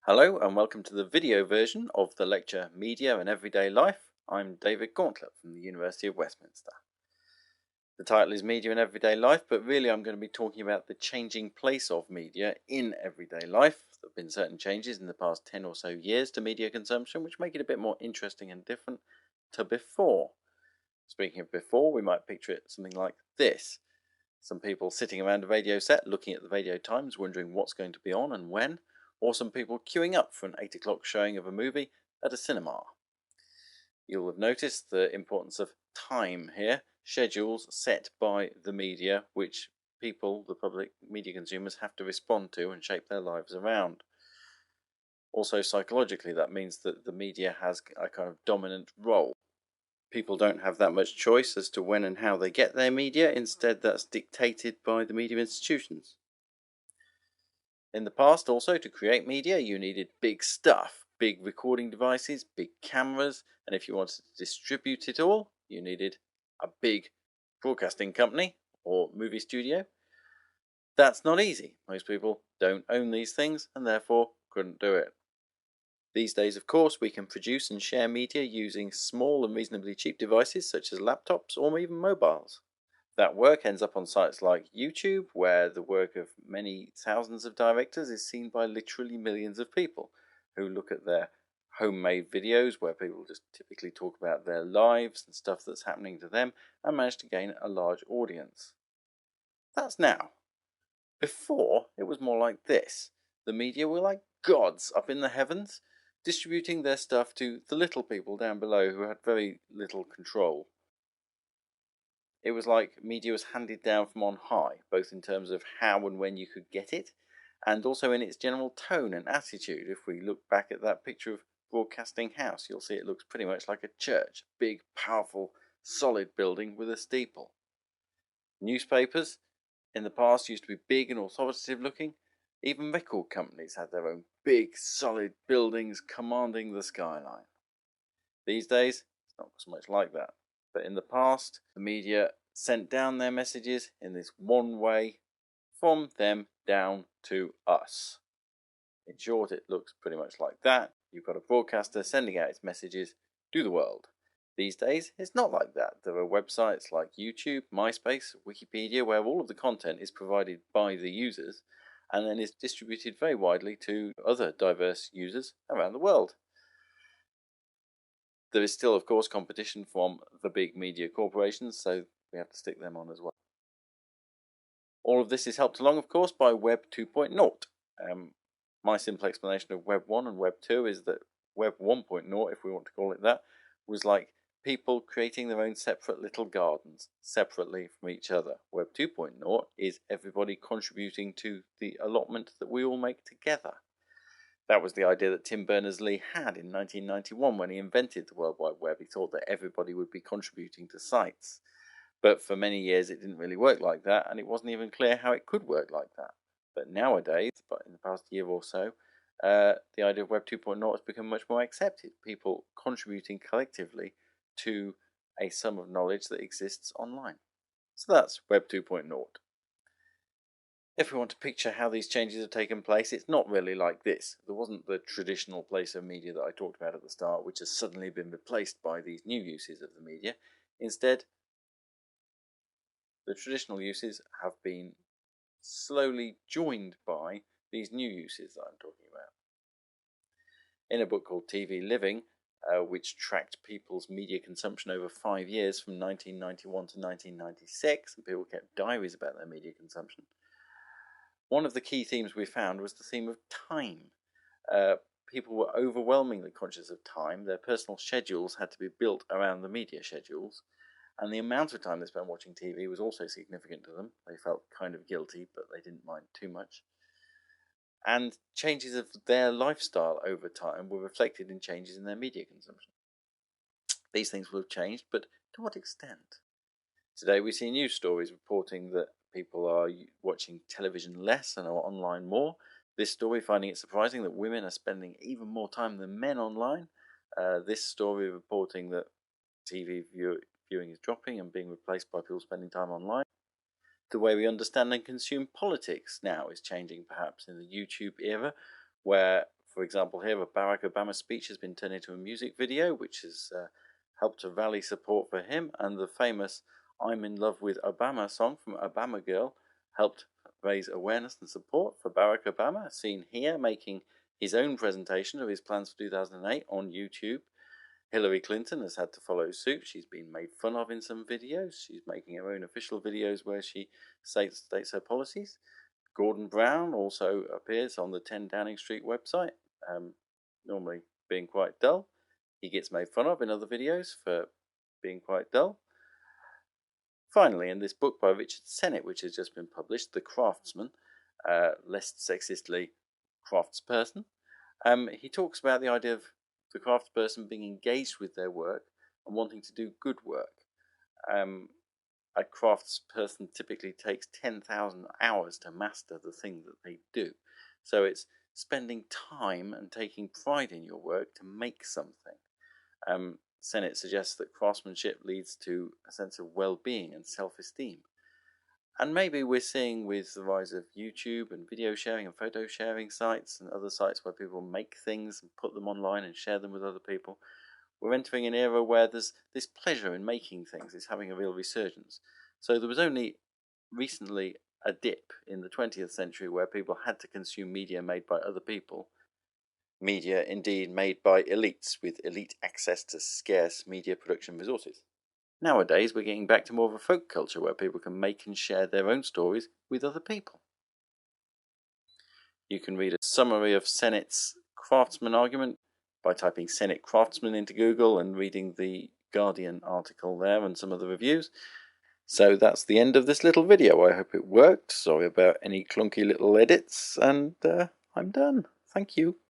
Hello and welcome to the video version of the lecture Media and Everyday Life. I'm David Gauntlet from the University of Westminster. The title is Media and Everyday Life, but really I'm going to be talking about the changing place of media in everyday life. There have been certain changes in the past 10 or so years to media consumption which make it a bit more interesting and different to before. Speaking of before, we might picture it something like this. Some people sitting around a radio set looking at the Radio Times wondering what's going to be on and when, or some people queuing up for an 8 o'clock showing of a movie at a cinema. You'll have noticed the importance of time here, schedules set by the media which people, the public media consumers, have to respond to and shape their lives around. Also psychologically, that means that the media has a kind of dominant role. People don't have that much choice as to when and how they get their media. Instead, that's dictated by the media institutions. In the past, also, to create media, you needed big stuff, big recording devices, big cameras, and if you wanted to distribute it all, you needed a big broadcasting company or movie studio. That's not easy. Most people don't own these things and therefore couldn't do it. These days, of course, we can produce and share media using small and reasonably cheap devices such as laptops or even mobiles. That work ends up on sites like YouTube, where the work of many thousands of directors is seen by literally millions of people who look at their homemade videos where people just typically talk about their lives and stuff that's happening to them and manage to gain a large audience. That's now. Before, it was more like this. The media were like gods up in the heavens, distributing their stuff to the little people down below who had very little control. It was like media was handed down from on high, both in terms of how and when you could get it, and also in its general tone and attitude. If we look back at that picture of Broadcasting House, you'll see it looks pretty much like a church, a big, powerful, solid building with a steeple. Newspapers, in the past, used to be big and authoritative looking. Even record companies had their own big, solid buildings commanding the skyline. These days, it's not so much like that. But in the past, the media sent down their messages in this one way from them down to us. In short, it looks pretty much like that. You've got a broadcaster sending out its messages to the world. These days, it's not like that. There are websites like YouTube, MySpace, Wikipedia, where all of the content is provided by the users and then is distributed very widely to other diverse users around the world. There is still, of course, competition from the big media corporations, so we have to stick them on as well. All of this is helped along, of course, by Web 2.0. My simple explanation of Web 1 and Web 2 is that Web 1.0, if we want to call it that, was like people creating their own separate little gardens, separately from each other. Web 2.0 is everybody contributing to the allotment that we all make together. That was the idea that Tim Berners-Lee had in 1991 when he invented the World Wide Web. He thought that everybody would be contributing to sites. But for many years it didn't really work like that, and it wasn't even clear how it could work like that. But nowadays, in the past year or so, the idea of Web 2.0 has become much more accepted. People contributing collectively to a sum of knowledge that exists online. So that's Web 2.0. If we want to picture how these changes have taken place, it's not really like this. There wasn't the traditional place of media that I talked about at the start, which has suddenly been replaced by these new uses of the media. Instead, the traditional uses have been slowly joined by these new uses that I'm talking about. In a book called TV Living, which tracked people's media consumption over 5 years from 1991 to 1996, and people kept diaries about their media consumption, one of the key themes we found was the theme of time. People were overwhelmingly conscious of time. Their personal schedules had to be built around the media schedules. And the amount of time they spent watching TV was also significant to them. They felt kind of guilty, but they didn't mind too much. And changes of their lifestyle over time were reflected in changes in their media consumption. These things will have changed, but to what extent? Today we see news stories reporting that people are watching television less and are online more. This story finding it surprising that women are spending even more time than men online. This story reporting that TV viewing is dropping and being replaced by people spending time online. The way we understand and consume politics now is changing, perhaps in the YouTube era, where For example, here a Barack Obama speech has been turned into a music video, which has helped to rally support for him, and the famous "I'm in Love with Obama" song from Obama Girl helped raise awareness and support for Barack Obama, seen here making his own presentation of his plans for 2008 on YouTube. Hillary Clinton has had to follow suit. She's been made fun of in some videos. She's making her own official videos where she states her policies. Gordon Brown also appears on the 10 Downing Street website, normally being quite dull. He gets made fun of in other videos for being quite dull. Finally, in this book by Richard Sennett, which has just been published, The Craftsman, less sexistly craftsperson, he talks about the idea of the craftsperson being engaged with their work and wanting to do good work. A craftsperson typically takes 10,000 hours to master the thing that they do. So it's spending time and taking pride in your work to make something. Sennett suggests that craftsmanship leads to a sense of well-being and self-esteem. And maybe we're seeing with the rise of YouTube and video sharing and photo sharing sites and other sites where people make things and put them online and share them with other people, we're entering an era where there's this pleasure in making things is having a real resurgence. So there was only recently a dip in the 20th century where people had to consume media made by other people. Media indeed made by elites with elite access to scarce media production resources. Nowadays we're getting back to more of a folk culture where people can make and share their own stories with other people. You can read a summary of Sennett's craftsman argument by typing Sennett craftsman into Google and reading the Guardian article there and some of the reviews. So that's the end of this little video. I hope it worked. Sorry about any clunky little edits, and I'm done. Thank you.